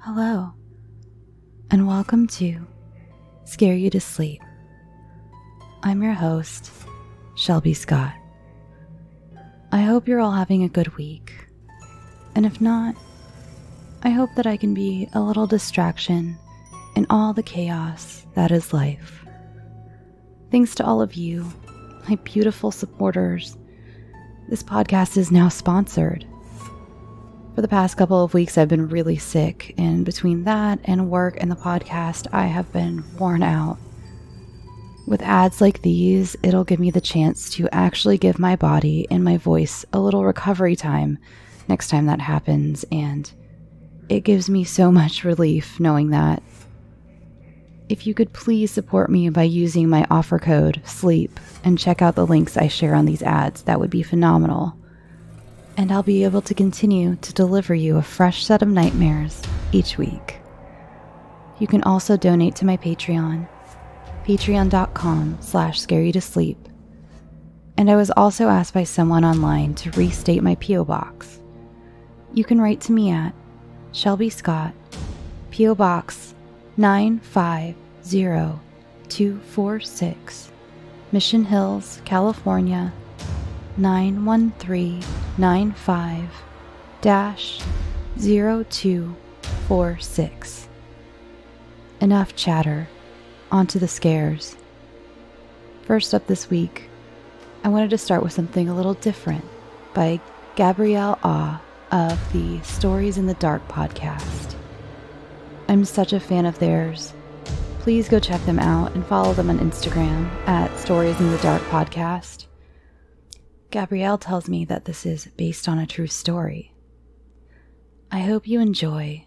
Hello, and welcome to Scare You to Sleep. I'm your host, Shelby Scott. I hope you're all having a good week, and if not, I hope that I can be a little distraction in all the chaos that is life. Thanks to all of you, my beautiful supporters, this podcast is now sponsored. For the past couple of weeks, I've been really sick, and between that and work and the podcast, I have been worn out. With ads like these, it'll give me the chance to actually give my body and my voice a little recovery time next time that happens, and it gives me so much relief knowing that. If you could please support me by using my offer code, SLEEP, and check out the links I share on these ads, that would be phenomenal. And I'll be able to continue to deliver you a fresh set of nightmares each week. You can also donate to my Patreon, patreon.com/scareyoutosleep. And I was also asked by someone online to restate my P.O. Box. You can write to me at Shelby Scott, P.O. Box 950246, Mission Hills, California 91395-0246. Enough chatter, onto the scares. First up this week, I wanted to start with something a little different by Gabrielle Awe of the Stories in the Dark podcast. I'm such a fan of theirs. Please go check them out and follow them on Instagram at Stories in the Dark podcast. Gabrielle tells me that this is based on a true story. I hope you enjoy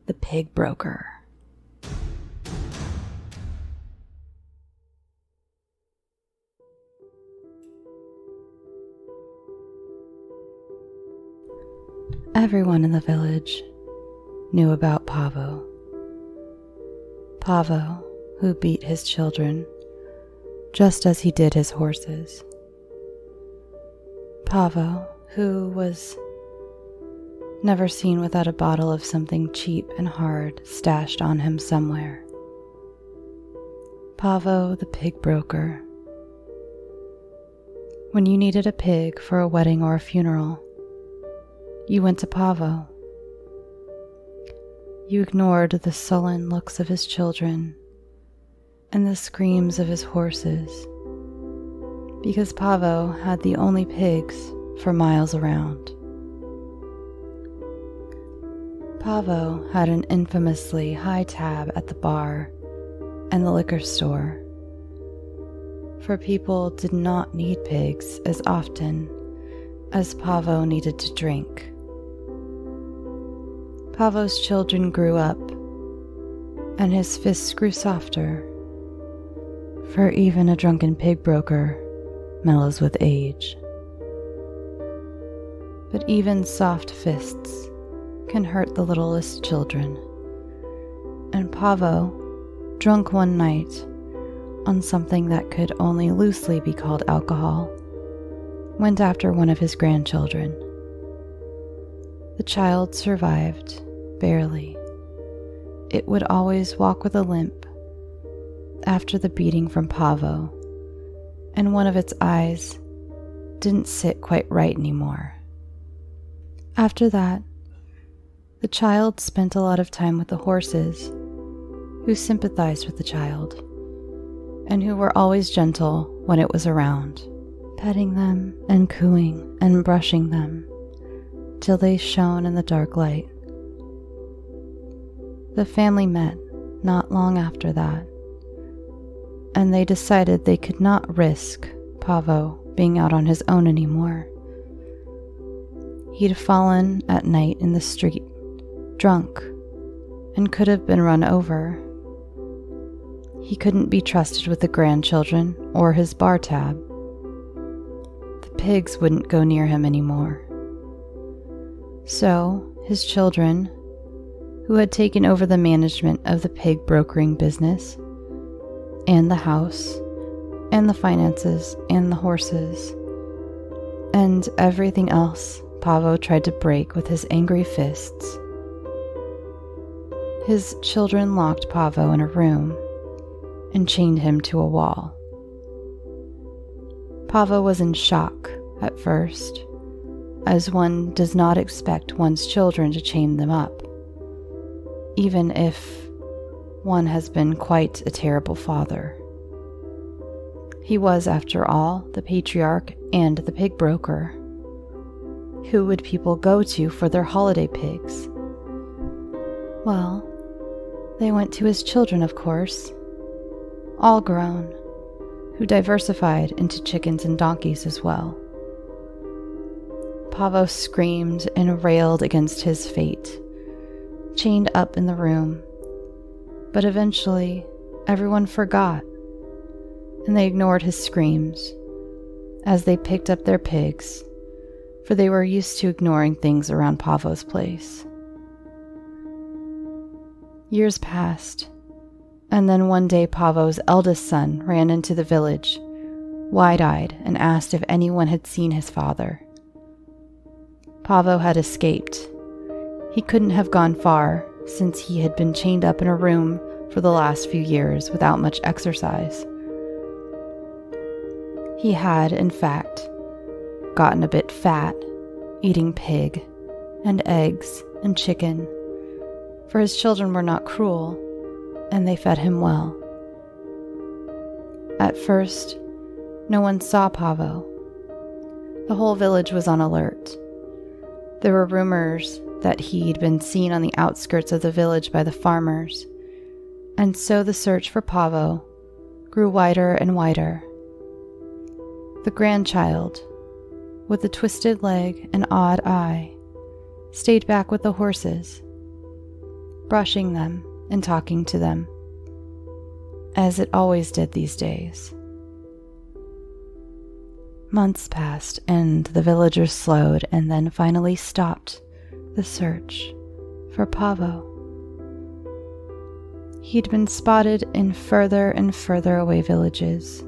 The Pig Broker. Everyone in the village knew about Pavo. Pavo, who beat his children just as he did his horses. Pavo, who was never seen without a bottle of something cheap and hard stashed on him somewhere. Pavo, the pig broker. When you needed a pig for a wedding or a funeral, you went to Pavo. You ignored the sullen looks of his children and the screams of his horses, because Pavo had the only pigs for miles around. Pavo had an infamously high tab at the bar and the liquor store, for people did not need pigs as often as Pavo needed to drink. Pavo's children grew up, and his fists grew softer, for even a drunken pig broker mellows with age. But even soft fists can hurt the littlest children, and Pavo, drunk one night on something that could only loosely be called alcohol, went after one of his grandchildren. The child survived, barely. It would always walk with a limp after the beating from Pavo, and one of its eyes didn't sit quite right anymore. After that, the child spent a lot of time with the horses, who sympathized with the child, and who were always gentle when it was around, petting them and cooing and brushing them till they shone in the dark light. The family met not long after that, and they decided they could not risk Pavo being out on his own anymore. He'd fallen at night in the street, drunk, and could have been run over. He couldn't be trusted with the grandchildren or his bar tab. The pigs wouldn't go near him anymore. So his children, who had taken over the management of the pig brokering business, and the house, and the finances, and the horses, and everything else Pavo tried to break with his angry fists, His children locked Pavo in a room and chained him to a wall. Pavo was in shock at first, as one does not expect one's children to chain them up, even if one has been quite a terrible father. He was, after all, the patriarch and the pig broker. Who would people go to for their holiday pigs? Well, they went to his children, of course, all grown, who diversified into chickens and donkeys as well. Pavo screamed and railed against his fate, chained up in the room, but eventually everyone forgot, and they ignored his screams as they picked up their pigs, for they were used to ignoring things around Pavo's place. Years passed, and then one day Pavo's eldest son ran into the village, wide-eyed, and asked if anyone had seen his father. Pavo had escaped. He couldn't have gone far, since he had been chained up in a room for the last few years without much exercise. He had, in fact, gotten a bit fat, eating pig, and eggs, and chicken, for his children were not cruel, and they fed him well. At first, no one saw Pavo. The whole village was on alert. There were rumors that he'd been seen on the outskirts of the village by the farmers, and so the search for Pavo grew wider and wider. The grandchild, with the twisted leg and odd eye, stayed back with the horses, brushing them and talking to them, as it always did these days. Months passed, and the villagers slowed and then finally stopped the search for Pavo. He'd been spotted in further and further away villages,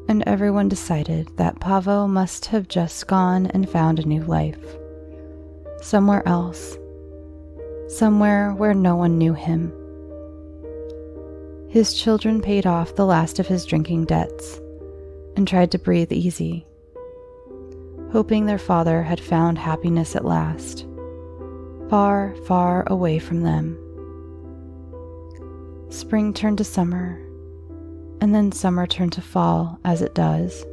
and everyone decided that Pavo must have just gone and found a new life, somewhere else, somewhere where no one knew him. His children paid off the last of his drinking debts and tried to breathe easy, hoping their father had found happiness at last, far, far away from them. Spring turned to summer, and then summer turned to fall, as it does.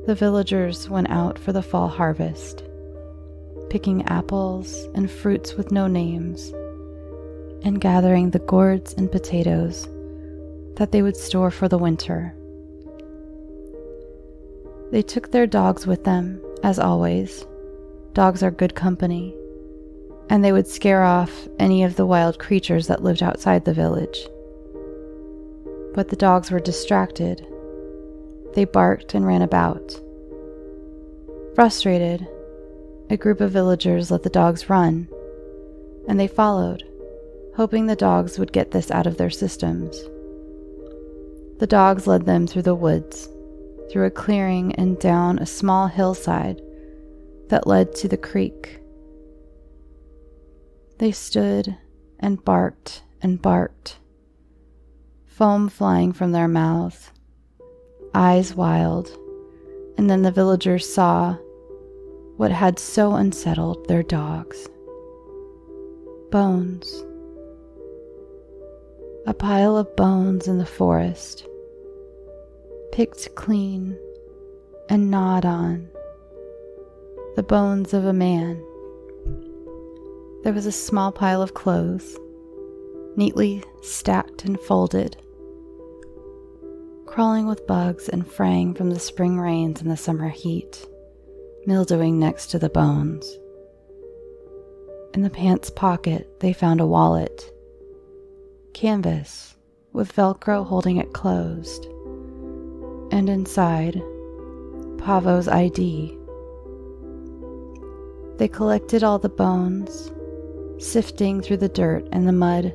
The villagers went out for the fall harvest, picking apples and fruits with no names, and gathering the gourds and potatoes that they would store for the winter. They took their dogs with them, as always. Dogs are good company, and they would scare off any of the wild creatures that lived outside the village. But the dogs were distracted. They barked and ran about. Frustrated, a group of villagers let the dogs run, and they followed, hoping the dogs would get this out of their systems. The dogs led them through the woods, through a clearing and down a small hillside that led to the creek. They stood and barked, foam flying from their mouths, eyes wild, and then the villagers saw what had so unsettled their dogs. Bones. A pile of bones in the forest, picked clean and gnawed on. The bones of a man. There was a small pile of clothes, neatly stacked and folded, crawling with bugs and fraying from the spring rains and the summer heat, mildewing next to the bones. In the pants pocket, they found a wallet, canvas with Velcro holding it closed, and inside, Pavo's ID. They collected all the bones, sifting through the dirt and the mud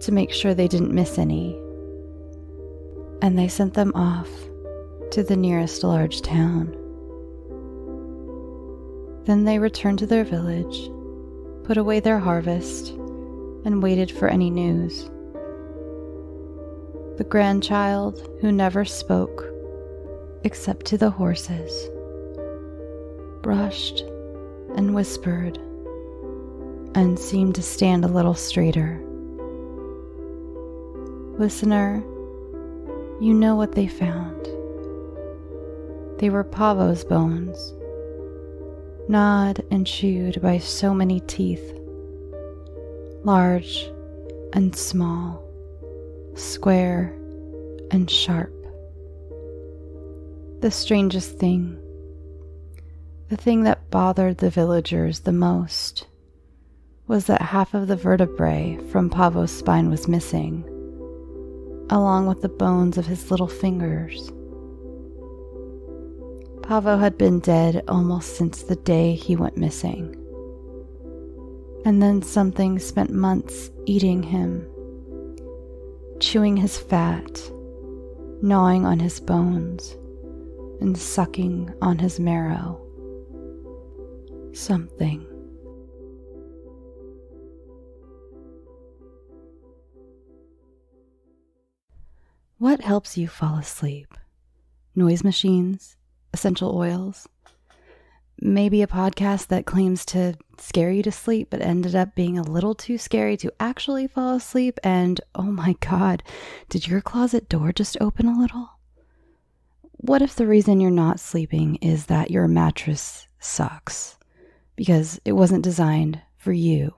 to make sure they didn't miss any, and they sent them off to the nearest large town. Then they returned to their village, put away their harvest, and waited for any news. The grandchild who never spoke except to the horses, brushed and whispered and seemed to stand a little straighter. Listener, you know what they found. They were Pavo's bones, gnawed and chewed by so many teeth, large and small, square and sharp. The strangest thing, the thing that bothered the villagers the most, was that half of the vertebrae from Pavo's spine was missing, along with the bones of his little fingers. Pavo had been dead almost since the day he went missing. And then something spent months eating him, chewing his fat, gnawing on his bones, and sucking on his marrow. Something. What helps you fall asleep? Noise machines? Essential oils? Maybe a podcast that claims to scare you to sleep but ended up being a little too scary to actually fall asleep, and oh my god, did your closet door just open a little? What if the reason you're not sleeping is that your mattress sucks because it wasn't designed for you?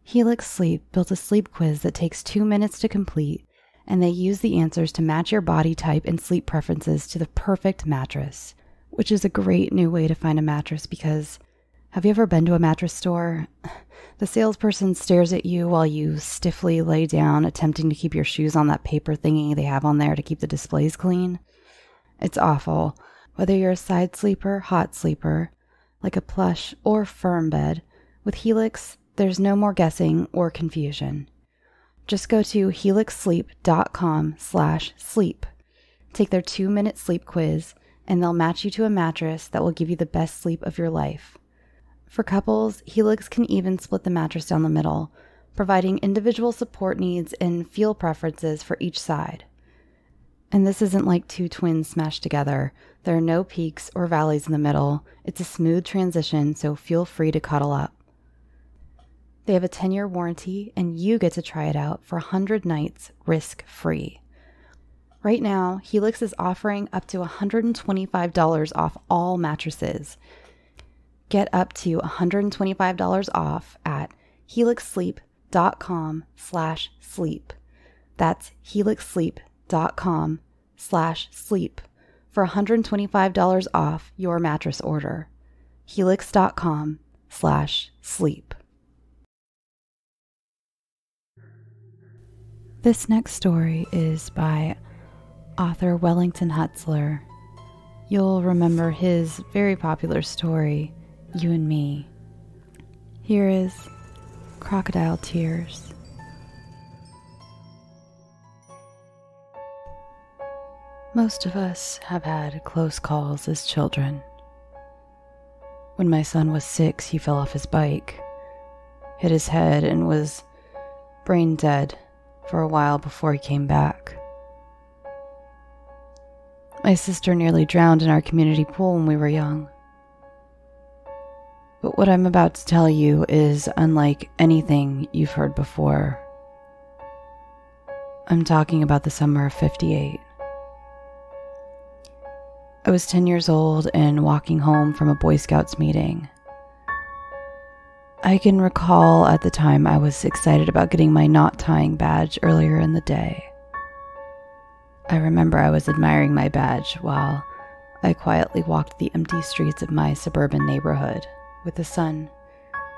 Helix Sleep built a sleep quiz that takes 2 minutes to complete, and they use the answers to match your body type and sleep preferences to the perfect mattress, which is a great new way to find a mattress because have you ever been to a mattress store? The salesperson stares at you while you stiffly lay down, attempting to keep your shoes on that paper thingy they have on there to keep the displays clean. It's awful. Whether you're a side sleeper, hot sleeper, like a plush or firm bed, with Helix, there's no more guessing or confusion. Just go to helixsleep.com/sleep. Take their 2-minute sleep quiz, and they'll match you to a mattress that will give you the best sleep of your life. For couples, Helix can even split the mattress down the middle, providing individual support needs and feel preferences for each side. And this isn't like two twins smashed together. There are no peaks or valleys in the middle. It's a smooth transition, so feel free to cuddle up. They have a 10-year warranty, and you get to try it out for 100 nights risk-free. Right now, Helix is offering up to $125 off all mattresses. Get up to $125 off at helixsleep.com/sleep. That's helixsleep.com/sleep for $125 off your mattress order. helix.com/sleep. This next story is by author Wellington Hutslar. You'll remember his very popular story, You and Me. Here is Crocodile Tears. Most of us have had close calls as children. When my son was 6, he fell off his bike, hit his head, and was brain dead for a while before he came back. My sister nearly drowned in our community pool when we were young. But what I'm about to tell you is unlike anything you've heard before. I'm talking about the summer of '58. I was 10 years old and walking home from a Boy Scouts meeting. I can recall at the time I was excited about getting my knot tying badge earlier in the day. I remember I was admiring my badge while I quietly walked the empty streets of my suburban neighborhood with the sun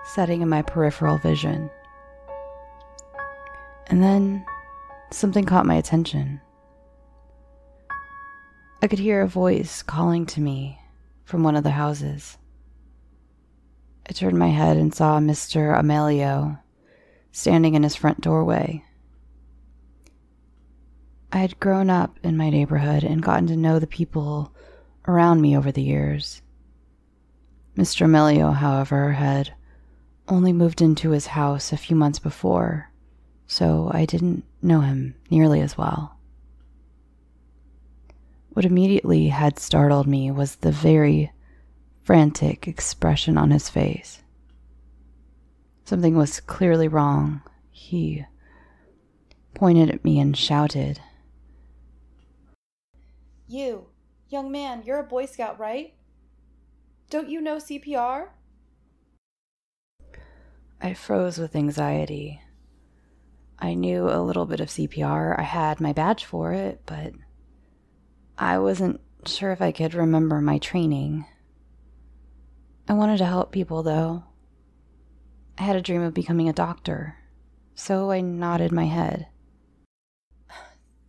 setting in my peripheral vision. And then something caught my attention. I could hear a voice calling to me from one of the houses. I turned my head and saw Mr. Amelio standing in his front doorway. I had grown up in my neighborhood and gotten to know the people around me over the years. Mr. Amelio, however, had only moved into his house a few months before, so I didn't know him nearly as well. What immediately had startled me was the very frantic expression on his face. Something was clearly wrong. He pointed at me and shouted, "You, young man, you're a Boy Scout, right? Don't you know CPR?" I froze with anxiety. I knew a little bit of CPR. I had my badge for it, but I wasn't sure if I could remember my training. I wanted to help people, though. I had a dream of becoming a doctor, so I nodded my head.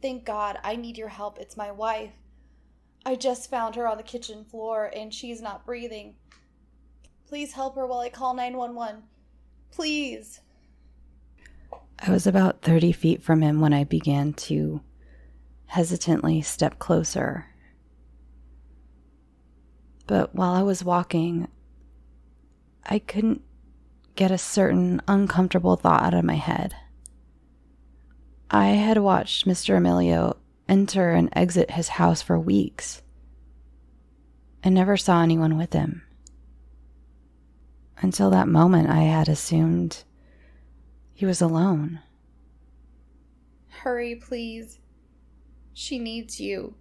"Thank God, I need your help. It's my wife. I just found her on the kitchen floor and she's not breathing. Please help her while I call 911. Please." I was about 30 feet from him when I began to hesitantly step closer. But while I was walking, I couldn't get a certain uncomfortable thought out of my head. I had watched Mr. Emilio enter and exit his house for weeks and never saw anyone with him. Until that moment, I had assumed he was alone. "Hurry, please. She needs you,"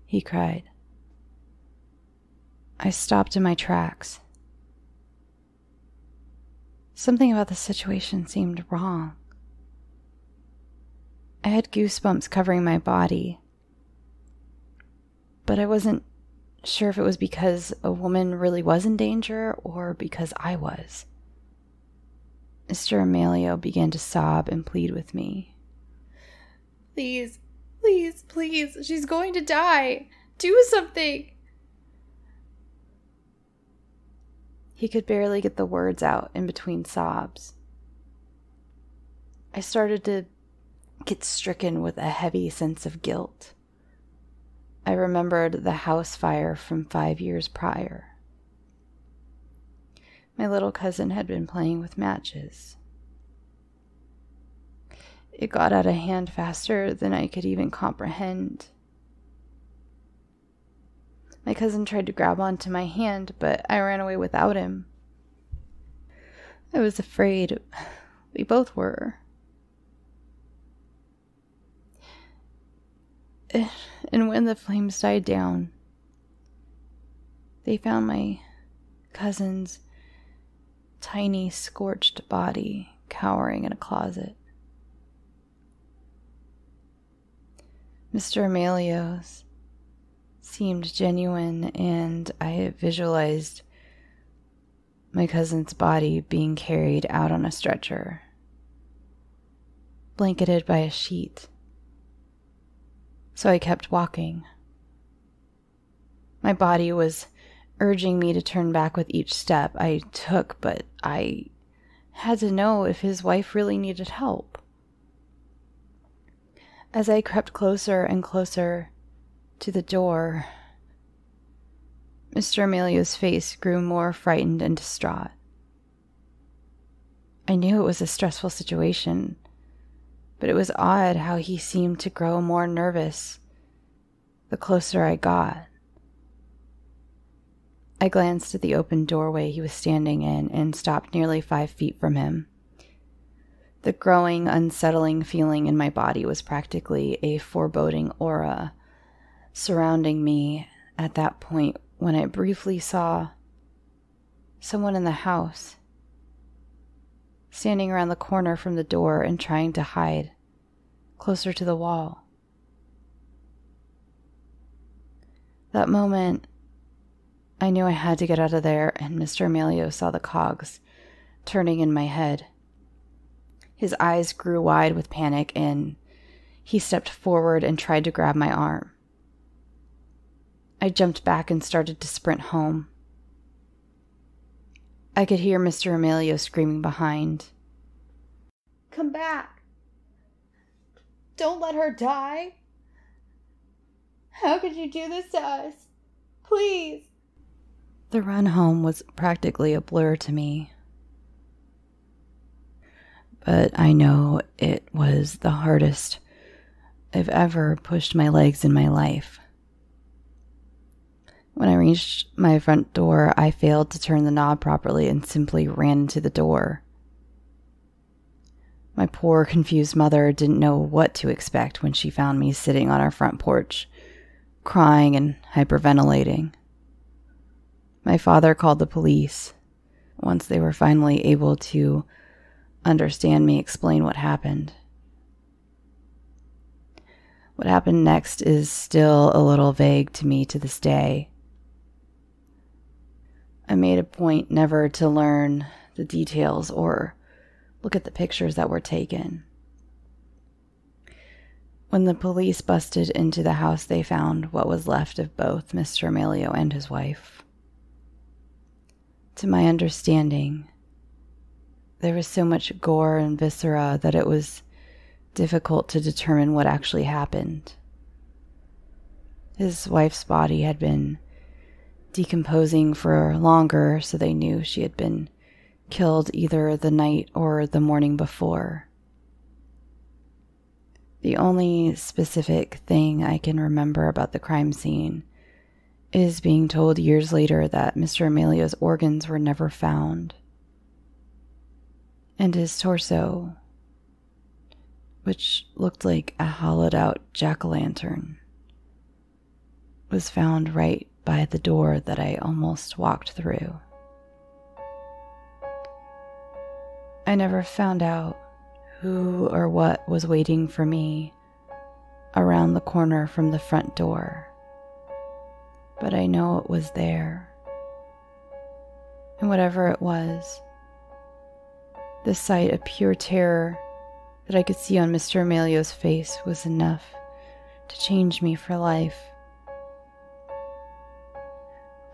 he cried. I stopped in my tracks. Something about the situation seemed wrong. I had goosebumps covering my body, but I wasn't sure if it was because a woman really was in danger or because I was. Mr. Emilio began to sob and plead with me. "Please, please, please. She's going to die. Do something." He could barely get the words out in between sobs. I started to get stricken with a heavy sense of guilt. I remembered the house fire from 5 years prior. My little cousin had been playing with matches. It got out of hand faster than I could even comprehend. My cousin tried to grab onto my hand, but I ran away without him. I was afraid. We both were. And when the flames died down, they found my cousin's tiny, scorched body cowering in a closet. Mr. Emilio's seemed genuine, and I visualized my cousin's body being carried out on a stretcher, blanketed by a sheet. So I kept walking. My body was urging me to turn back with each step I took, but I had to know if his wife really needed help. As I crept closer and closer to the door, Mr. Emilio's face grew more frightened and distraught. I knew it was a stressful situation, but it was odd how he seemed to grow more nervous the closer I got. I glanced at the open doorway he was standing in and stopped nearly 5 feet from him. The growing, unsettling feeling in my body was practically a foreboding aura surrounding me at that point when I briefly saw someone in the house, standing around the corner from the door and trying to hide closer to the wall. That moment, I knew I had to get out of there, and Mr. Emilio saw the cogs turning in my head. His eyes grew wide with panic, and he stepped forward and tried to grab my arm. I jumped back and started to sprint home. I could hear Mr. Emilio screaming behind. "Come back. Don't let her die. How could you do this to us? Please." The run home was practically a blur to me. but I know it was the hardest I've ever pushed my legs in my life. When I reached my front door, I failed to turn the knob properly and simply ran into the door. My poor, confused mother didn't know what to expect when she found me sitting on our front porch, crying and hyperventilating. My father called the police. Once they were finally able to understand me, explain what happened. What happened next is still a little vague to me to this day. I made a point never to learn the details or look at the pictures that were taken. When the police busted into the house, they found what was left of both Mr. Emilio and his wife. To my understanding, there was so much gore and viscera that it was difficult to determine what actually happened. His wife's body had been decomposing for longer, so they knew she had been killed either the night or the morning before. The only specific thing I can remember about the crime scene is being told years later that Mr. Emilio's organs were never found, and his torso, which looked like a hollowed-out jack-o'-lantern, was found right by the door that I almost walked through. I never found out who or what was waiting for me around the corner from the front door, but I know it was there. And whatever it was, the sight of pure terror that I could see on Mr. Emilio's face was enough to change me for life.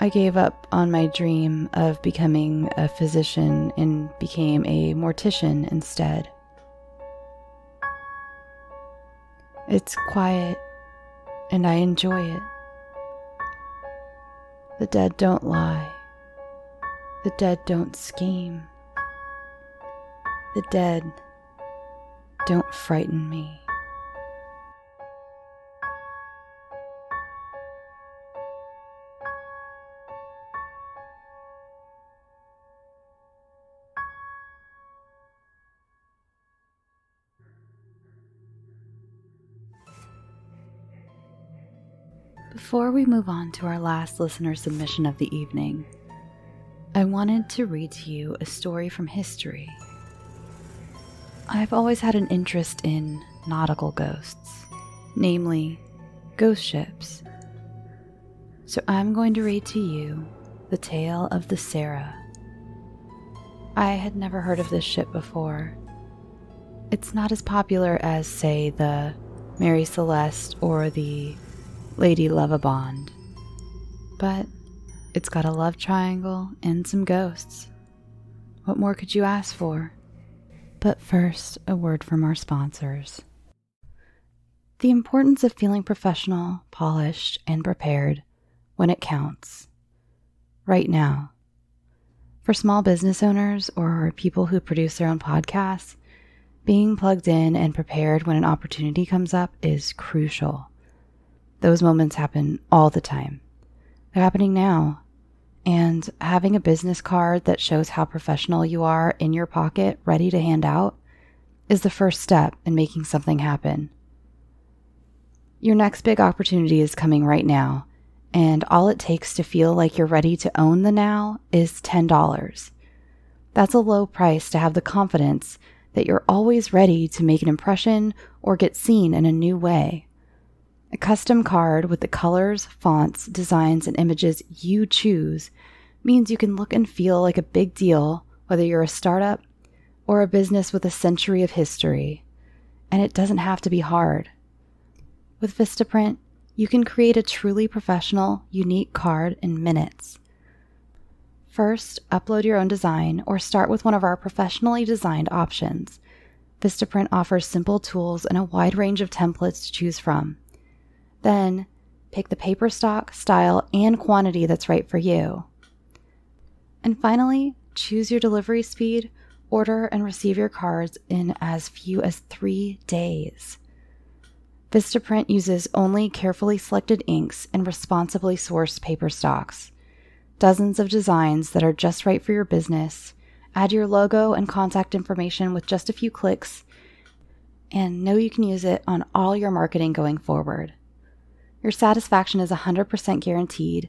I gave up on my dream of becoming a physician and became a mortician instead. It's quiet, and I enjoy it. The dead don't lie. The dead don't scheme. The dead don't frighten me. Before we move on to our last listener submission of the evening, I wanted to read to you a story from history. I've always had an interest in nautical ghosts, namely ghost ships. So I'm going to read to you the tale of the Sarah. I had never heard of this ship before. It's not as popular as, say, the Mary Celeste or the Lady Lovabond, but it's got a love triangle and some ghosts. What more could you ask for? But first, a word from our sponsors. The importance of feeling professional, polished, and prepared when it counts. Right now. For small business owners or people who produce their own podcasts, being plugged in and prepared when an opportunity comes up is crucial. Those moments happen all the time. They're happening now. And having a business card that shows how professional you are in your pocket, ready to hand out, is the first step in making something happen. Your next big opportunity is coming right now, and all it takes to feel like you're ready to own the now is $10. That's a low price to have the confidence that you're always ready to make an impression or get seen in a new way. A custom card with the colors, fonts, designs, and images you choose means you can look and feel like a big deal, whether you're a startup or a business with a century of history. And it doesn't have to be hard. With Vistaprint, you can create a truly professional, unique card in minutes. First, upload your own design or start with one of our professionally designed options. Vistaprint offers simple tools and a wide range of templates to choose from. Then, pick the paper stock, style, and quantity that's right for you. And finally, choose your delivery speed Order and receive your cards in as few as 3 days. Vistaprint uses only carefully selected inks and responsibly sourced paper stocks. Dozens of designs that are just right for your business. Add your logo and contact information with just a few clicks, and know you can use it on all your marketing going forward. Your satisfaction is 100% guaranteed,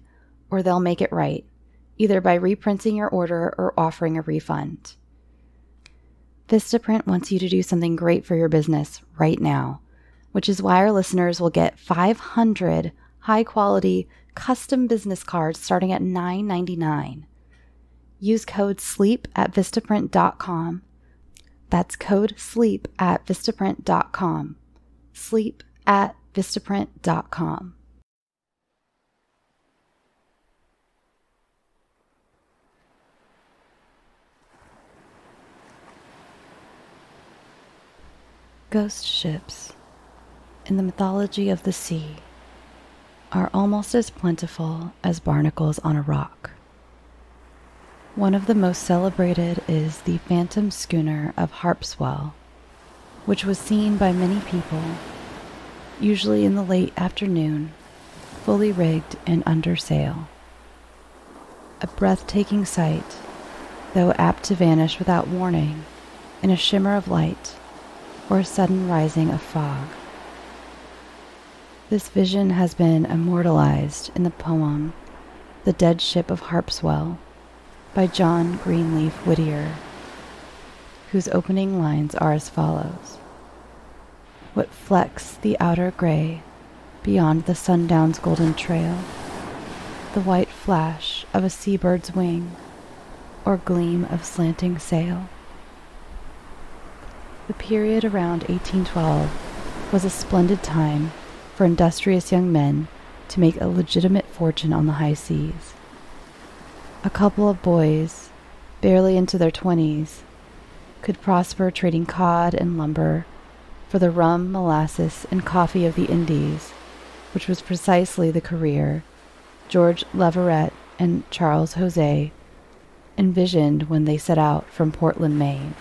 or they'll make it right, either by reprinting your order or offering a refund. Vistaprint wants you to do something great for your business right now, which is why our listeners will get 500 high-quality custom business cards starting at $9.99. Use code SLEEP at Vistaprint.com. That's code SLEEP at Vistaprint.com. Sleep at Vistaprint.com. Ghost ships, in the mythology of the sea, are almost as plentiful as barnacles on a rock. One of the most celebrated is the phantom schooner of Harpswell, which was seen by many people, usually in the late afternoon, fully rigged and under sail. A breathtaking sight, though apt to vanish without warning in a shimmer of light or a sudden rising of fog. This vision has been immortalized in the poem The Dead Ship of Harpswell by John Greenleaf Whittier, whose opening lines are as follows. What flecks the outer gray beyond the sundown's golden trail? The white flash of a seabird's wing or gleam of slanting sail? The period around 1812 was a splendid time for industrious young men to make a legitimate fortune on the high seas. A couple of boys, barely into their 20s, could prosper trading cod and lumber for the rum, molasses, and coffee of the Indies, which was precisely the career George Leverett and Charles Jose envisioned when they set out from Portland, Maine.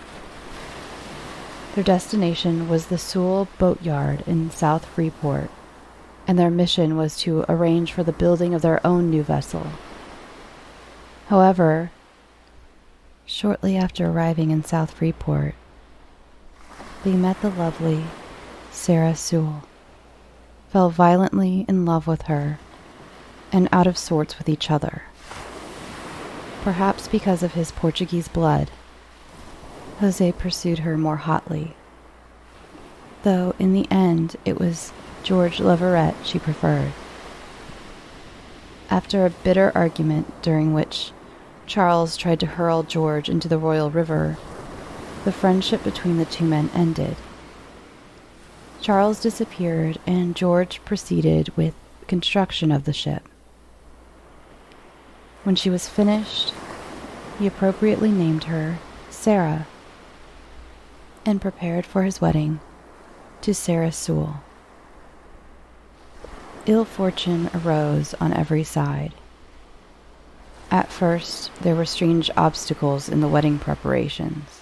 Their destination was the Soule boatyard in South Freeport, and their mission was to arrange for the building of their own new vessel. However, shortly after arriving in South Freeport, they met the lovely Sarah Soule, fell violently in love with her, and out of sorts with each other. Perhaps because of his Portuguese blood, Jose pursued her more hotly, though in the end it was George Leverett she preferred. After a bitter argument during which Charles tried to hurl George into the Royal River, the friendship between the two men ended. Charles disappeared and George proceeded with the construction of the ship. When she was finished, he appropriately named her Sarah and prepared for his wedding to Sarah Soule. Ill fortune arose on every side. At first, there were strange obstacles in the wedding preparations.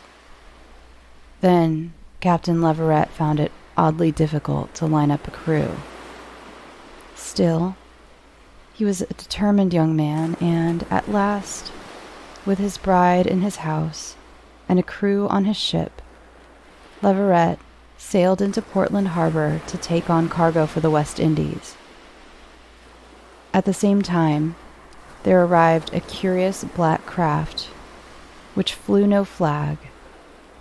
Then, Captain Leverett found it oddly difficult to line up a crew. Still, he was a determined young man, and at last, with his bride in his house and a crew on his ship, Leverett sailed into Portland Harbor to take on cargo for the West Indies. At the same time, there arrived a curious black craft, which flew no flag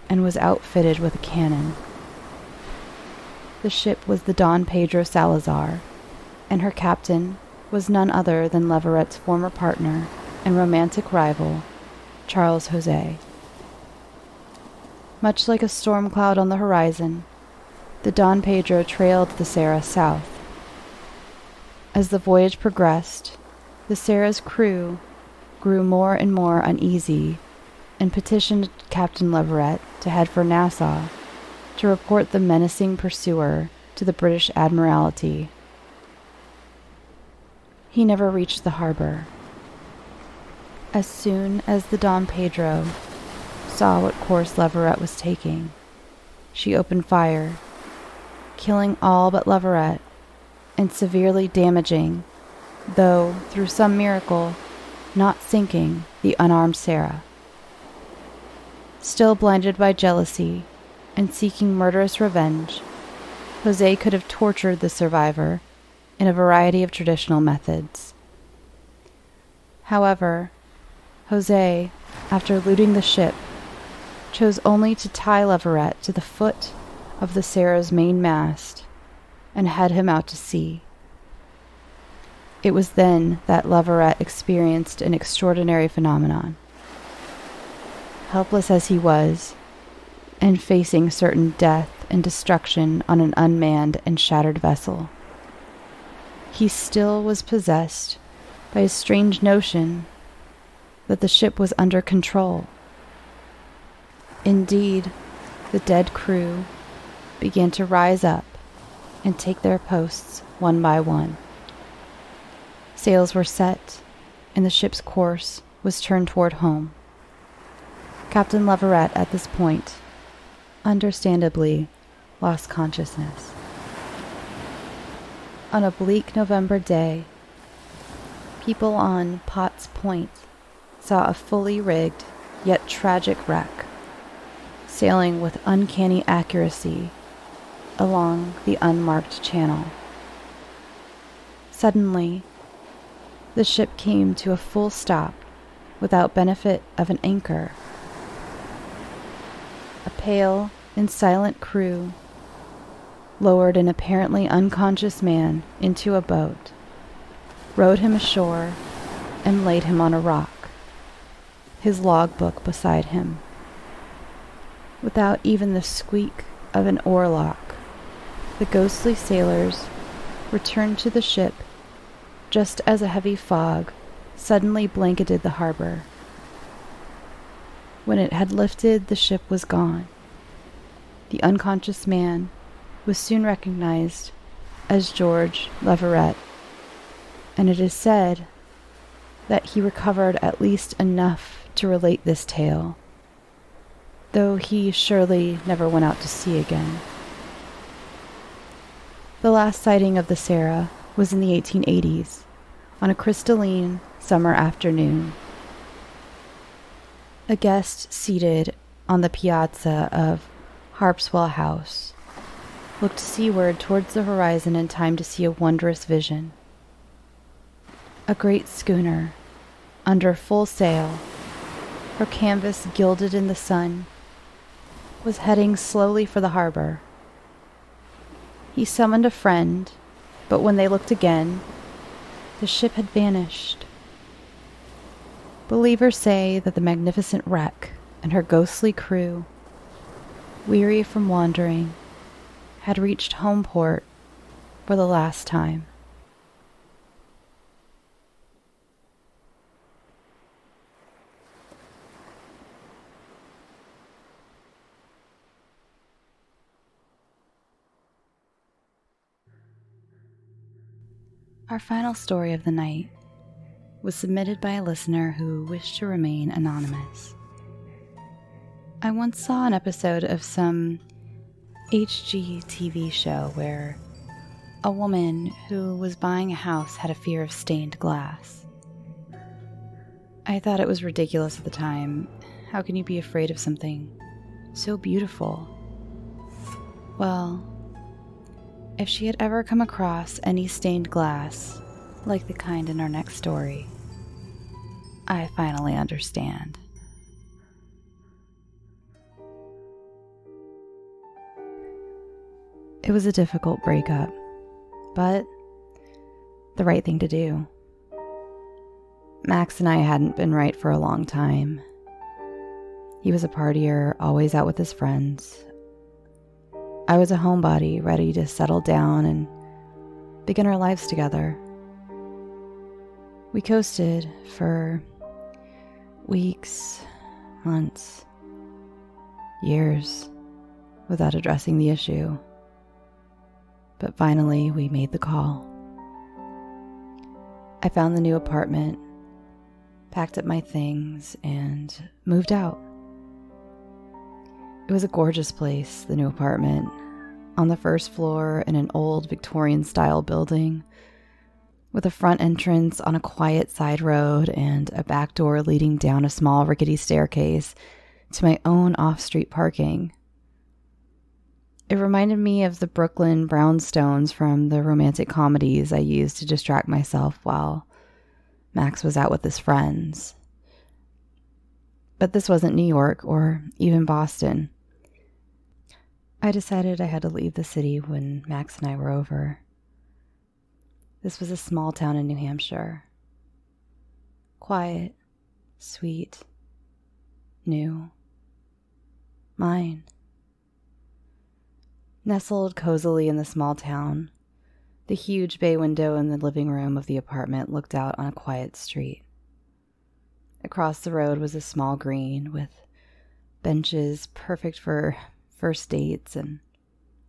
and was outfitted with a cannon. The ship was the Don Pedro Salazar, and her captain was none other than Leverett's former partner and romantic rival, Charles Jose. Much like a storm cloud on the horizon, the Don Pedro trailed the Sarah south. As the voyage progressed, the Sarah's crew grew more and more uneasy and petitioned Captain Leverett to head for Nassau to report the menacing pursuer to the British Admiralty. He never reached the harbor. As soon as the Don Pedro saw what course Leverett was taking, she opened fire, killing all but Leverett and severely damaging, though through some miracle, not sinking the unarmed Sarah. Still blinded by jealousy and seeking murderous revenge, Jose could have tortured the survivor in a variety of traditional methods. However, Jose, after looting the ship, chose only to tie Leverett to the foot of the Sarah's main mast and head him out to sea. It was then that Leverett experienced an extraordinary phenomenon. Helpless as he was, and facing certain death and destruction on an unmanned and shattered vessel, he still was possessed by a strange notion that the ship was under control. Indeed, the dead crew began to rise up and take their posts one by one. Sails were set, and the ship's course was turned toward home. Captain Leverett, at this point, understandably lost consciousness. On a bleak November day, people on Potts Point saw a fully rigged yet tragic wreck, sailing with uncanny accuracy along the unmarked channel. Suddenly, the ship came to a full stop without benefit of an anchor. A pale and silent crew lowered an apparently unconscious man into a boat, rowed him ashore, and laid him on a rock, his logbook beside him. Without even the squeak of an oarlock, the ghostly sailors returned to the ship just as a heavy fog suddenly blanketed the harbor. When it had lifted, the ship was gone. The unconscious man was soon recognized as George Leverett, and it is said that he recovered at least enough to relate this tale, though he surely never went out to sea again. The last sighting of the Sarah was in the 1880s, on a crystalline summer afternoon. A guest seated on the piazza of Harpswell House looked seaward towards the horizon in time to see a wondrous vision. A great schooner, under full sail, her canvas gilded in the sun, was heading slowly for the harbor. He summoned a friend, but when they looked again, the ship had vanished. Believers say that the magnificent wreck and her ghostly crew, weary from wandering, had reached home port for the last time. Our final story of the night was submitted by a listener who wished to remain anonymous. I once saw an episode of some HGTV show where a woman who was buying a house had a fear of stained glass. I thought it was ridiculous at the time. How can you be afraid of something so beautiful? Well, if she had ever come across any stained glass, like the kind in our next story, I finally understand. It was a difficult breakup, but the right thing to do. Max and I hadn't been right for a long time. He was a partier, always out with his friends. I was a homebody, ready to settle down and begin our lives together. We coasted for weeks, months, years without addressing the issue. But finally, we made the call. I found the new apartment, packed up my things, and moved out. It was a gorgeous place, the new apartment, on the first floor in an old Victorian-style building, with a front entrance on a quiet side road and a back door leading down a small rickety staircase to my own off-street parking. It reminded me of the Brooklyn brownstones from the romantic comedies I used to distract myself while Max was out with his friends. But this wasn't New York or even Boston. I decided I had to leave the city when Max and I were over. This was a small town in New Hampshire. Quiet, sweet, new. Mine. Nestled cozily in the small town, the huge bay window in the living room of the apartment looked out on a quiet street. Across the road was a small green with benches perfect for first dates and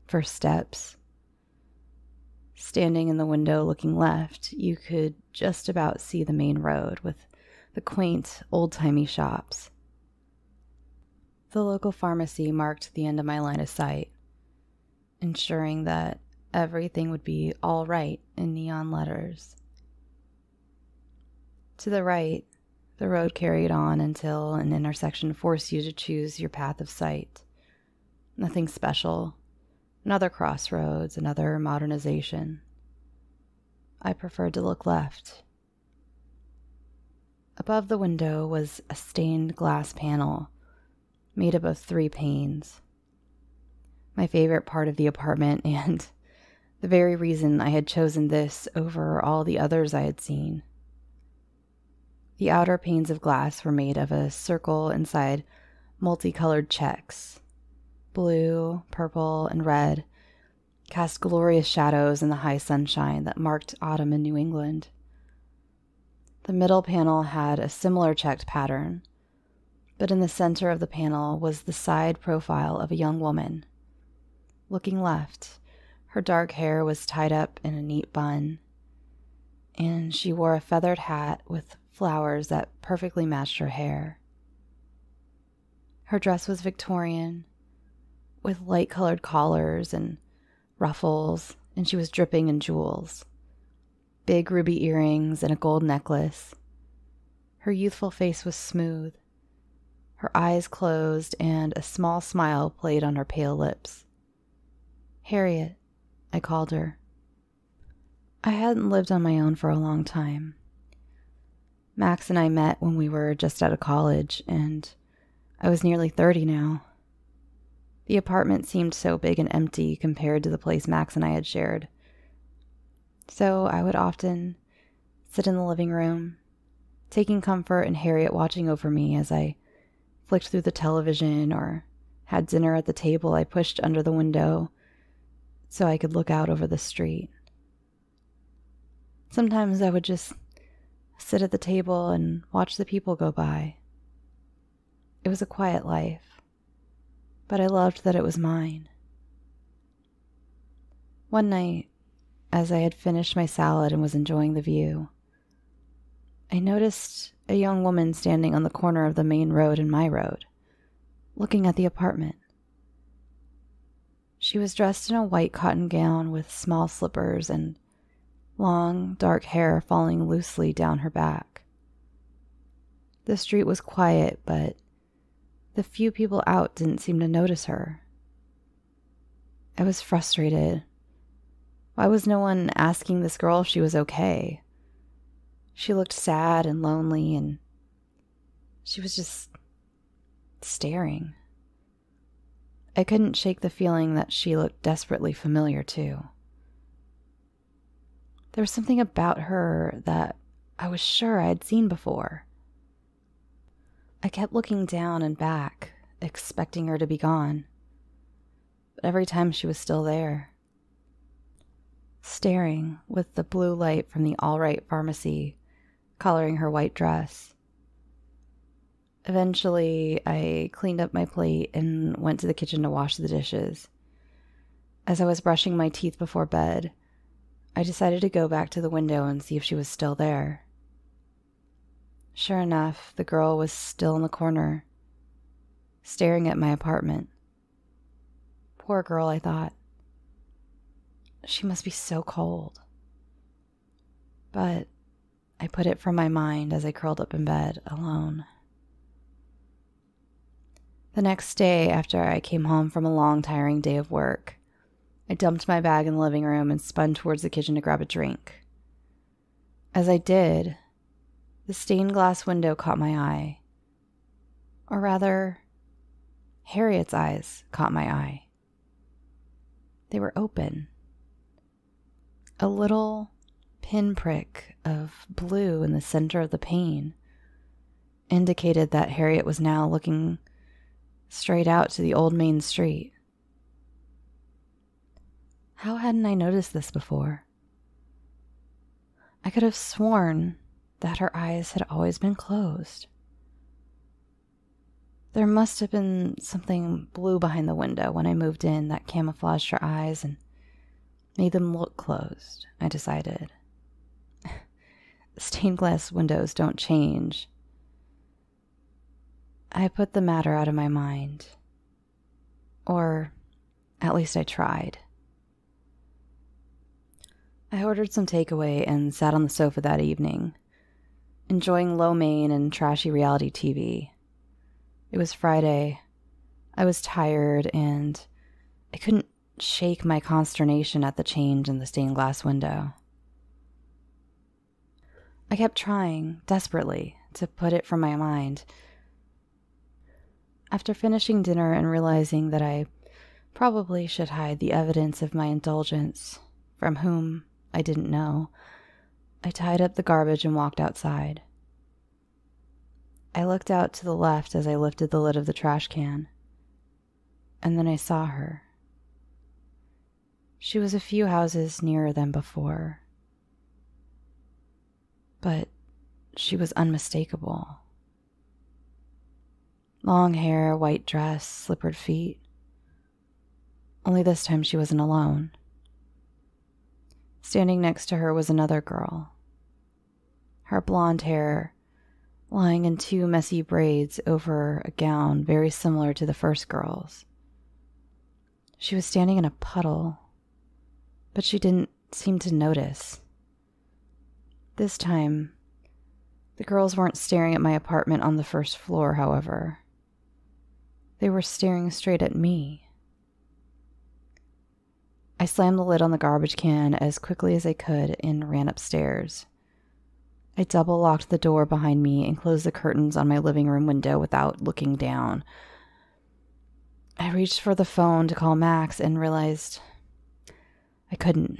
first steps. Standing in the window looking left, you could just about see the main road with the quaint, old-timey shops. The local pharmacy marked the end of my line of sight, ensuring that everything would be all right in neon letters. To the right, the road carried on until an intersection forced you to choose your path of sight. Nothing special. Another crossroads, another modernization. I preferred to look left. Above the window was a stained glass panel made up of 3 panes. My favorite part of the apartment and the very reason I had chosen this over all the others I had seen. The outer panes of glass were made of a circle inside multicolored checks. Blue, purple, and red cast glorious shadows in the high sunshine that marked autumn in New England. The middle panel had a similar checked pattern, but in the center of the panel was the side profile of a young woman. Looking left, her dark hair was tied up in a neat bun, and she wore a feathered hat with flowers that perfectly matched her hair. Her dress was Victorian, with light-colored collars and ruffles, and she was dripping in jewels. Big ruby earrings and a gold necklace. Her youthful face was smooth, her eyes closed, and a small smile played on her pale lips. Harriet, I called her. I hadn't lived on my own for a long time. Max and I met when we were just out of college, and I was nearly 30 now. The apartment seemed so big and empty compared to the place Max and I had shared. So I would often sit in the living room, taking comfort in Harriet watching over me as I flicked through the television or had dinner at the table I pushed under the window so I could look out over the street. Sometimes I would just sit at the table and watch the people go by. It was a quiet life, but I loved that it was mine. One night, as I had finished my salad and was enjoying the view, I noticed a young woman standing on the corner of the main road and my road, looking at the apartment. She was dressed in a white cotton gown with small slippers and long, dark hair falling loosely down her back. The street was quiet, but the few people out didn't seem to notice her. I was frustrated. Why was no one asking this girl if she was okay? She looked sad and lonely, and she was just staring. I couldn't shake the feeling that she looked desperately familiar, too. There was something about her that I was sure I had seen before. I kept looking down and back, expecting her to be gone. But every time she was still there, staring with the blue light from the All Right pharmacy coloring her white dress. Eventually, I cleaned up my plate and went to the kitchen to wash the dishes. As I was brushing my teeth before bed, I decided to go back to the window and see if she was still there. Sure enough, the girl was still in the corner, staring at my apartment. Poor girl, I thought. She must be so cold. But I put it from my mind as I curled up in bed alone. The next day, after I came home from a long, tiring day of work, I dumped my bag in the living room and spun towards the kitchen to grab a drink. As I did, the stained glass window caught my eye. Or rather, Harriet's eyes caught my eye. They were open. A little pinprick of blue in the center of the pane indicated that Harriet was now looking straight out to the old main street. How hadn't I noticed this before? I could have sworn that her eyes had always been closed. There must have been something blue behind the window when I moved in that camouflaged her eyes and made them look closed, I decided. Stained glass windows don't change. I put the matter out of my mind. Or at least I tried. I ordered some takeaway and sat on the sofa that evening, enjoying lo mein and trashy reality TV. It was Friday. I was tired and I couldn't shake my consternation at the change in the stained glass window. I kept trying, desperately, to put it from my mind. After finishing dinner and realizing that I probably should hide the evidence of my indulgence from whom I didn't know, I tied up the garbage and walked outside. I looked out to the left as I lifted the lid of the trash can, and then I saw her. She was a few houses nearer than before, but she was unmistakable. Long hair, white dress, slippered feet. Only this time she wasn't alone. Standing next to her was another girl. Her blonde hair lying in two messy braids over a gown very similar to the first girl's. She was standing in a puddle, but she didn't seem to notice. This time, the girls weren't staring at my apartment on the first floor, however. They were staring straight at me. I slammed the lid on the garbage can as quickly as I could and ran upstairs. I double-locked the door behind me and closed the curtains on my living room window without looking down. I reached for the phone to call Max and realized I couldn't.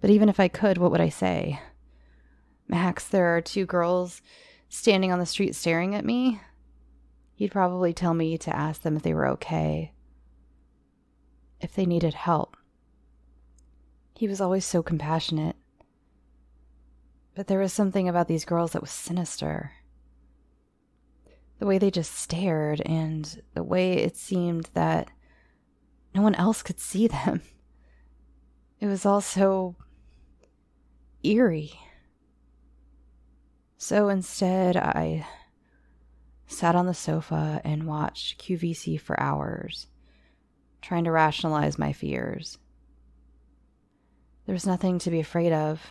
But even if I could, what would I say? Max, there are two girls standing on the street staring at me? He'd probably tell me to ask them if they were okay, if they needed help. He was always so compassionate. But there was something about these girls that was sinister. The way they just stared and the way it seemed that no one else could see them. It was all so eerie. So instead, I sat on the sofa and watched QVC for hours, trying to rationalize my fears. There was nothing to be afraid of.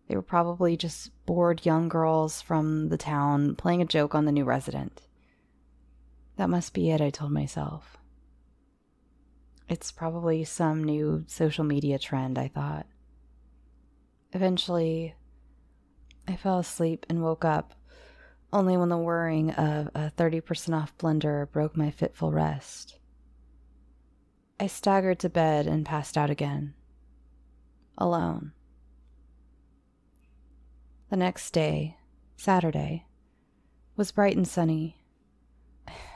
They were probably just bored young girls from the town playing a joke on the new resident. That must be it, I told myself. It's probably some new social media trend, I thought. Eventually, I fell asleep and woke up only when the whirring of a 30% off blender broke my fitful rest. I staggered to bed and passed out again. Alone. The next day, Saturday, was bright and sunny.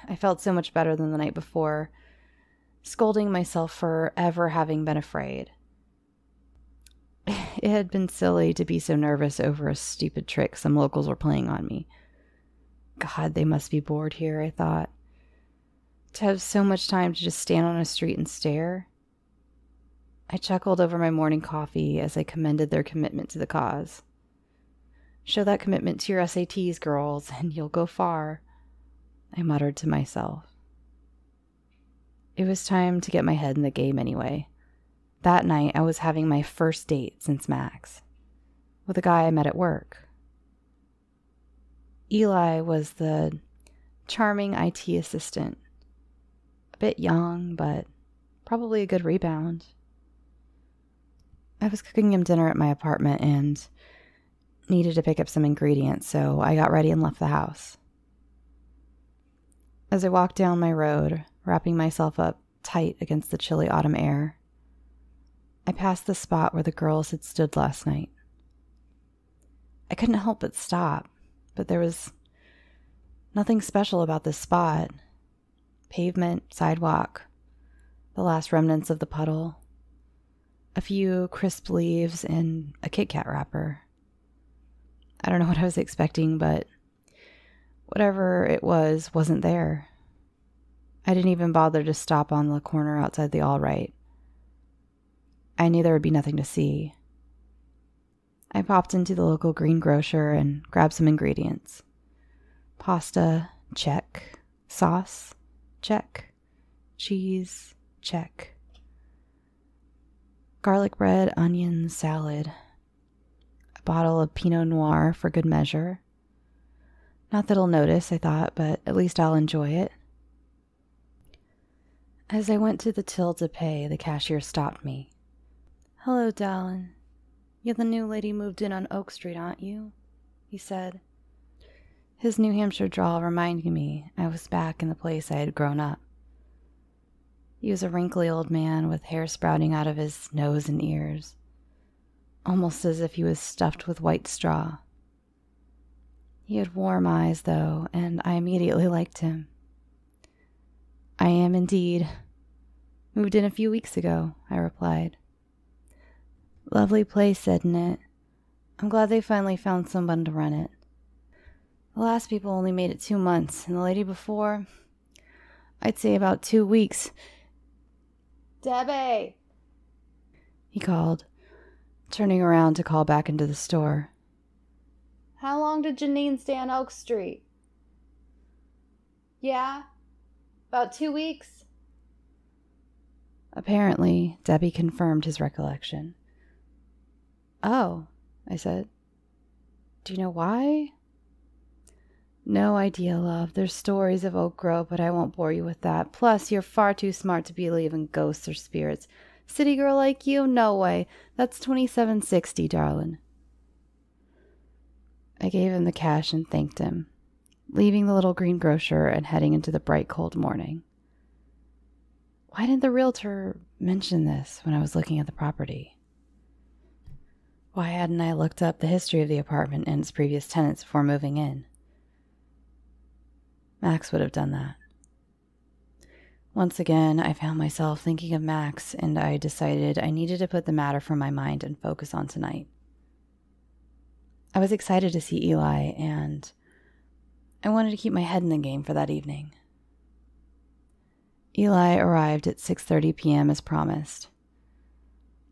I felt so much better than the night before, scolding myself for ever having been afraid. It had been silly to be so nervous over a stupid trick some locals were playing on me. God, they must be bored here, I thought. To have so much time to just stand on a street and stare. I chuckled over my morning coffee as I commended their commitment to the cause. Show that commitment to your SATs, girls, and you'll go far, I muttered to myself. It was time to get my head in the game anyway. That night, I was having my first date since Max, with a guy I met at work. Eli was the charming IT assistant. A bit young, but probably a good rebound. I was cooking him dinner at my apartment and needed to pick up some ingredients, so I got ready and left the house. As I walked down my road, wrapping myself up tight against the chilly autumn air, I passed the spot where the girls had stood last night. I couldn't help but stop, but there was nothing special about this spot. Pavement, sidewalk, the last remnants of the puddle, a few crisp leaves, and a Kit Kat wrapper. I don't know what I was expecting, but whatever it was wasn't there. I didn't even bother to stop on the corner outside the All Right. I knew there would be nothing to see. I popped into the local greengrocer and grabbed some ingredients. Pasta, check. Sauce, check. Cheese, check. Garlic bread, onions, salad. A bottle of Pinot Noir for good measure. Not that he'll notice, I thought, but at least I'll enjoy it. As I went to the till to pay, the cashier stopped me. "Hello, darling. You're the new lady moved in on Oak Street, aren't you?" he said. His New Hampshire drawl reminded me I was back in the place I had grown up. He was a wrinkly old man with hair sprouting out of his nose and ears, almost as if he was stuffed with white straw. He had warm eyes, though, and I immediately liked him. "I am indeed. Moved in a few weeks ago," I replied. "Lovely place, isn't it? I'm glad they finally found someone to run it. The last people only made it 2 months, and the lady before, I'd say about 2 weeks." "Debbie!" he called, turning around to call back into the store. "How long did Janine stay on Oak Street?" "Yeah, about 2 weeks." Apparently, Debbie confirmed his recollection. "Oh," I said. "Do you know why?" "No idea, love. There's stories of Oak Grove, but I won't bore you with that. Plus, you're far too smart to believe in ghosts or spirits. City girl like you? No way. That's $27.60, darling." I gave him the cash and thanked him, leaving the little greengrocer and heading into the bright, cold morning. Why didn't the realtor mention this when I was looking at the property? Why hadn't I looked up the history of the apartment and its previous tenants before moving in? Max would have done that. Once again, I found myself thinking of Max, and I decided I needed to put the matter from my mind and focus on tonight. I was excited to see Eli, and I wanted to keep my head in the game for that evening. Eli arrived at 6:30 p.m. as promised.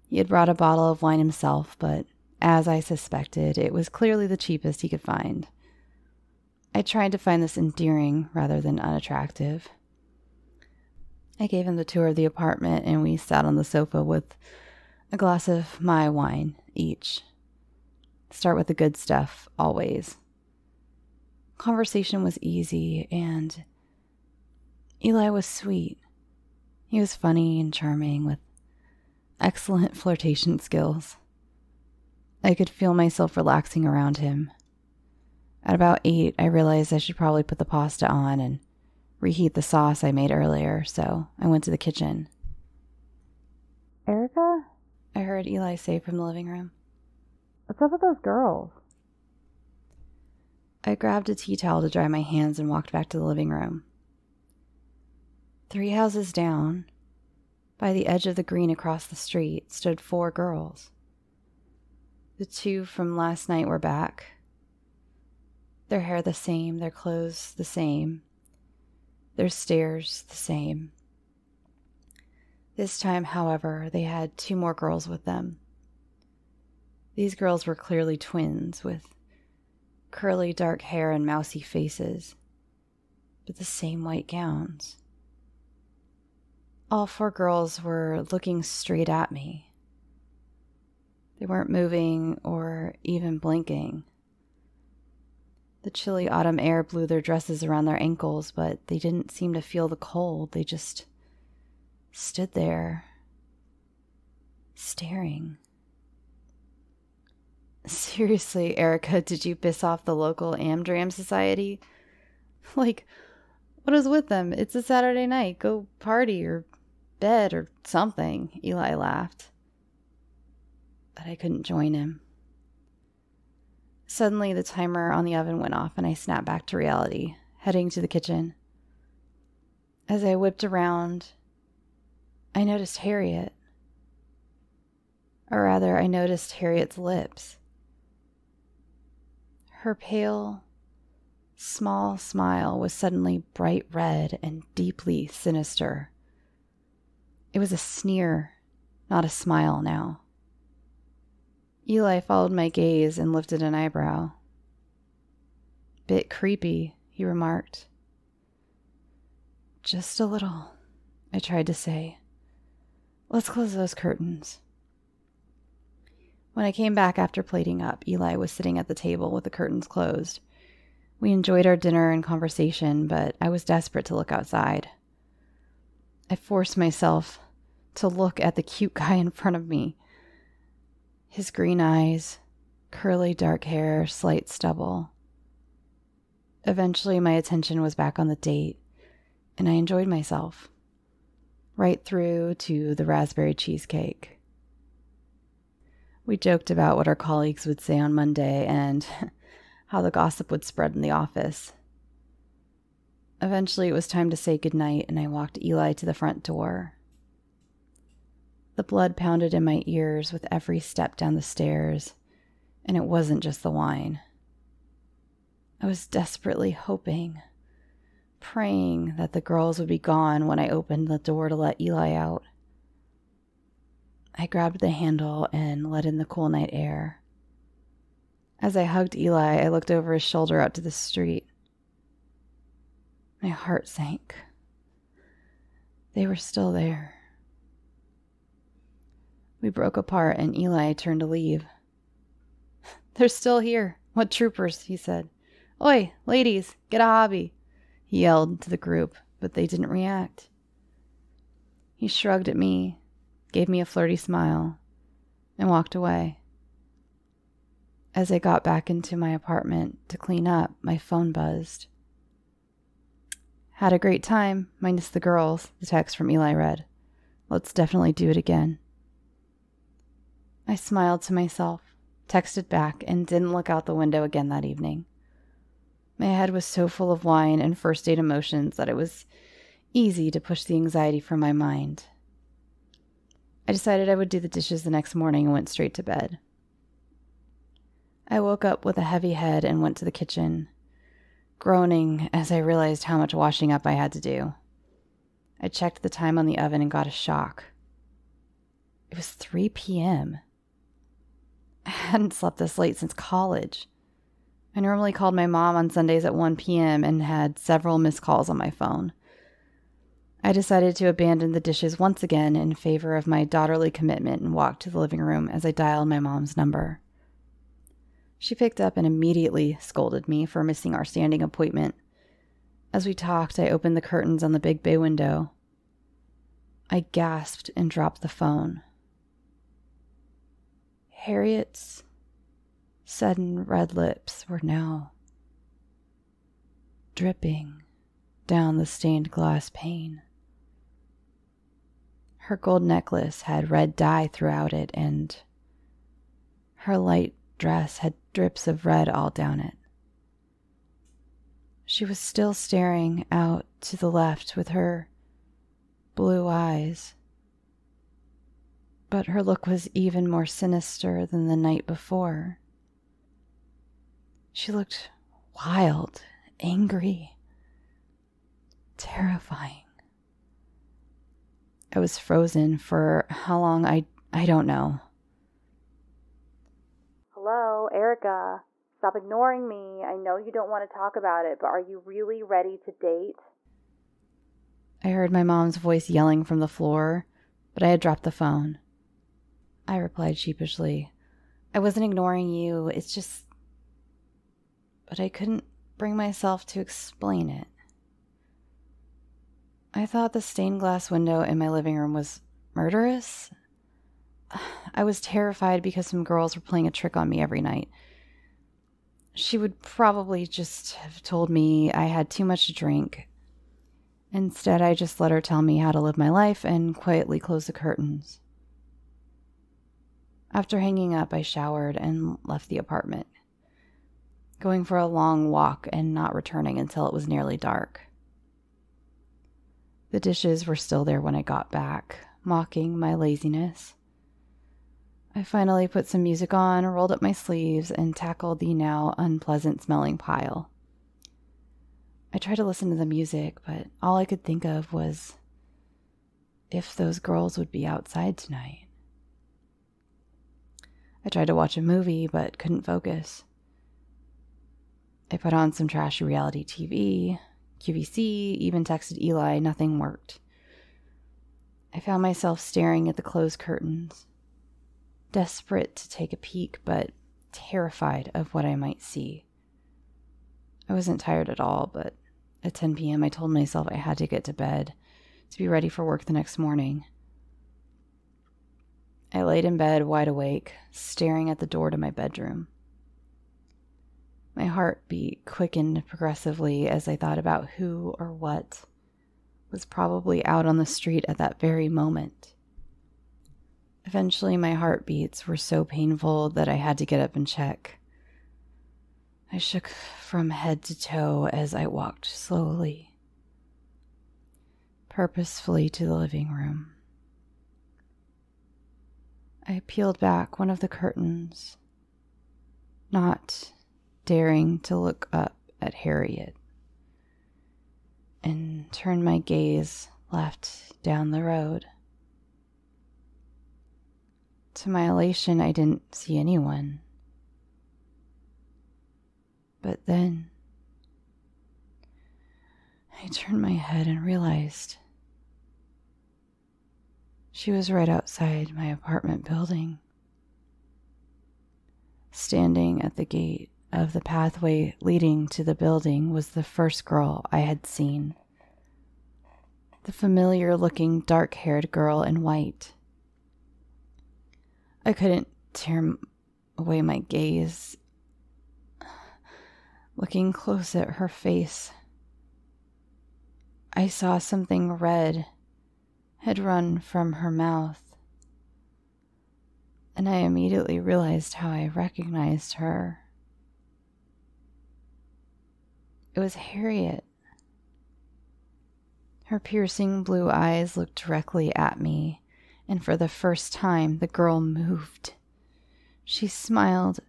He had brought a bottle of wine himself, but as I suspected, it was clearly the cheapest he could find. I tried to find this endearing rather than unattractive. I gave him the tour of the apartment, and we sat on the sofa with a glass of my wine each. Start with the good stuff, always. Conversation was easy, and Eli was sweet. He was funny and charming, with excellent flirtation skills. I could feel myself relaxing around him. At about 8, I realized I should probably put the pasta on and reheat the sauce I made earlier, so I went to the kitchen. "Erica?" I heard Eli say from the living room. "What's up with those girls?" I grabbed a tea towel to dry my hands and walked back to the living room. 3 houses down, by the edge of the green across the street, stood 4 girls. The 2 from last night were back. Their hair the same, their clothes the same, their stares the same. This time, however, they had 2 more girls with them. These girls were clearly twins, with curly dark hair and mousy faces, but the same white gowns. All 4 girls were looking straight at me. They weren't moving or even blinking. The chilly autumn air blew their dresses around their ankles, but they didn't seem to feel the cold. They just stood there, staring. Seriously, Erica, did you piss off the local Amdram Society? Like, what is with them? It's a Saturday night. Go party or bed or something, Eli laughed. But I couldn't join him. Suddenly, the timer on the oven went off and I snapped back to reality, heading to the kitchen. As I whipped around, I noticed Harriet. Or rather, I noticed Harriet's lips. Her pale, small smile was suddenly bright red and deeply sinister. It was a sneer, not a smile now. Eli followed my gaze and lifted an eyebrow. "Bit creepy," he remarked. "Just a little," I tried to say. "Let's close those curtains." When I came back after plating up, Eli was sitting at the table with the curtains closed. We enjoyed our dinner and conversation, but I was desperate to look outside. I forced myself to look at the cute guy in front of me. His green eyes, curly dark hair, slight stubble. Eventually, my attention was back on the date, and I enjoyed myself, right through to the raspberry cheesecake. We joked about what our colleagues would say on Monday and how the gossip would spread in the office. Eventually, it was time to say goodnight, and I walked Eli to the front door. The blood pounded in my ears with every step down the stairs, and it wasn't just the wine. I was desperately hoping, praying that the girls would be gone when I opened the door to let Eli out. I grabbed the handle and let in the cool night air. As I hugged Eli, I looked over his shoulder out to the street. My heart sank. They were still there. We broke apart and Eli turned to leave. "They're still here. What troopers," he said. "Oi, ladies, get a hobby," he yelled to the group, but they didn't react. He shrugged at me, gave me a flirty smile, and walked away. As I got back into my apartment to clean up, my phone buzzed. "Had a great time, minus the girls," the text from Eli read. "Let's definitely do it again." I smiled to myself, texted back, and didn't look out the window again that evening. My head was so full of wine and first date emotions that it was easy to push the anxiety from my mind. I decided I would do the dishes the next morning and went straight to bed. I woke up with a heavy head and went to the kitchen, groaning as I realized how much washing up I had to do. I checked the time on the oven and got a shock. It was 3 p.m. I hadn't slept this late since college. I normally called my mom on Sundays at 1 p.m. and had several missed calls on my phone. I decided to abandon the dishes once again in favor of my daughterly commitment and walked to the living room as I dialed my mom's number. She picked up and immediately scolded me for missing our standing appointment. As we talked, I opened the curtains on the big bay window. I gasped and dropped the phone. Harriet's sudden red lips were now dripping down the stained glass pane. Her gold necklace had red dye throughout it, and her light dress had drips of red all down it. She was still staring out to the left with her blue eyes, but her look was even more sinister than the night before. She looked wild, angry, terrifying. I was frozen for how long, I don't know. "Hello, Erica. Stop ignoring me. I know you don't want to talk about it, but are you really ready to date?" I heard my mom's voice yelling from the floor, but I had dropped the phone. I replied sheepishly, "I wasn't ignoring you, it's just..." But I couldn't bring myself to explain it. I thought the stained glass window in my living room was murderous. I was terrified because some girls were playing a trick on me every night. She would probably just have told me I had too much to drink. Instead, I just let her tell me how to live my life and quietly close the curtains. After hanging up, I showered and left the apartment, going for a long walk and not returning until it was nearly dark. The dishes were still there when I got back, mocking my laziness. I finally put some music on, rolled up my sleeves, and tackled the now unpleasant-smelling pile. I tried to listen to the music, but all I could think of was if those girls would be outside tonight. I tried to watch a movie, but couldn't focus. I put on some trashy reality TV, QVC, even texted Eli, nothing worked. I found myself staring at the closed curtains, desperate to take a peek, but terrified of what I might see. I wasn't tired at all, but at 10 p.m. I told myself I had to get to bed to be ready for work the next morning. I laid in bed wide awake, staring at the door to my bedroom. My heartbeat quickened progressively as I thought about who or what was probably out on the street at that very moment. Eventually, my heartbeats were so painful that I had to get up and check. I shook from head to toe as I walked slowly, purposefully to the living room. I peeled back one of the curtains, not daring to look up at Harriet, and turned my gaze left down the road. To my elation, I didn't see anyone. But then I turned my head and realized she was right outside my apartment building, standing at the gate of the pathway leading to the building was the first girl I had seen. The familiar-looking, dark-haired girl in white. I couldn't tear away my gaze. Looking close at her face, I saw something red had run from her mouth, and I immediately realized how I recognized her. It was Harriet. Her piercing blue eyes looked directly at me, and for the first time the girl moved. She smiled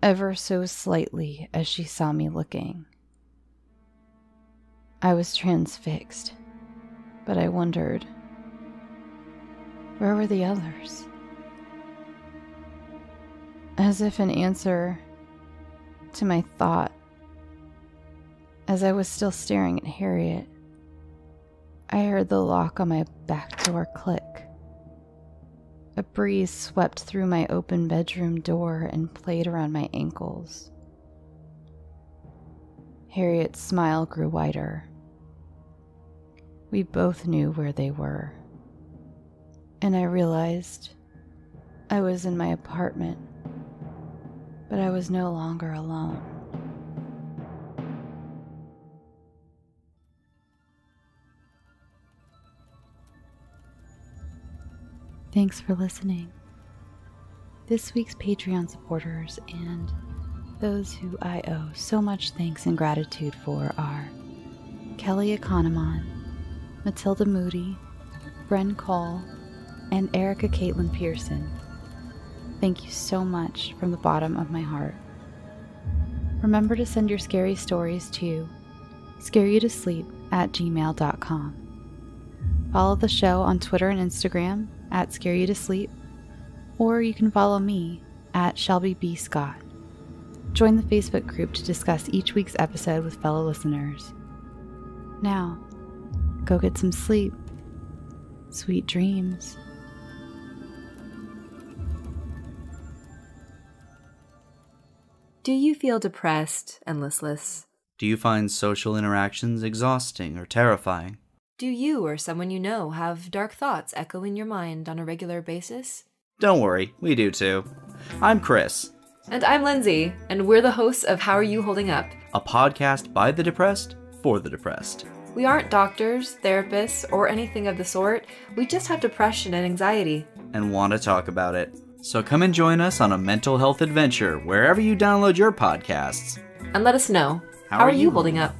ever so slightly as she saw me looking. I was transfixed, but I wondered, where were the others? As if in answer to my thought, as I was still staring at Harriet, I heard the lock on my back door click. A breeze swept through my open bedroom door and played around my ankles. Harriet's smile grew wider. We both knew where they were, and I realized I was in my apartment, but I was no longer alone. Thanks for listening. This week's Patreon supporters and those who I owe so much thanks and gratitude for are Kelly Economon, Matilda Moody, Bren Cole, and Erica Caitlin Pearson. Thank you so much from the bottom of my heart. Remember to send your scary stories to scareyoutosleep@gmail.com. Follow the show on Twitter and Instagram @scareyoutosleep, or you can follow me @ShelbyBScott. Join the Facebook group to discuss each week's episode with fellow listeners. Now, Go get some sleep. Sweet dreams. Do you feel depressed and listless? Do you find social interactions exhausting or terrifying? Do you or someone you know have dark thoughts echo in your mind on a regular basis? Don't worry, we do too. I'm Chris. And I'm Lindsay, and we're the hosts of How Are You Holding Up? A podcast by the depressed, for the depressed. We aren't doctors, therapists, or anything of the sort. We just have depression and anxiety. And want to talk about it. So come and join us on a mental health adventure wherever you download your podcasts. And let us know, how are you holding up?